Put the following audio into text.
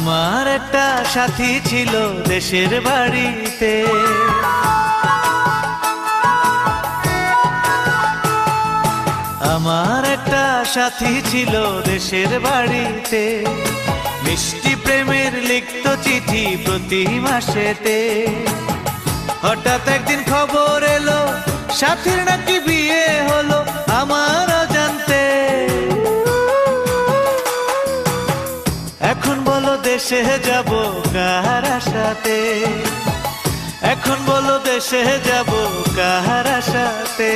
আমার একটা সাথী ছিল দেশের বাড়িতে, আমার একটা সাথী ছিল দেশের বাড়িতে, মিষ্টি প্রেমের লিখত চিঠি প্রতি মাসেতে। হঠাৎ একদিন খবর এলো সাথীর নাকি বিয়ে হলো আমার অজান্তে। এখন বলো দেশে যাব কার আশাতে, এখন বলো দেশে যাব কার আশাতে।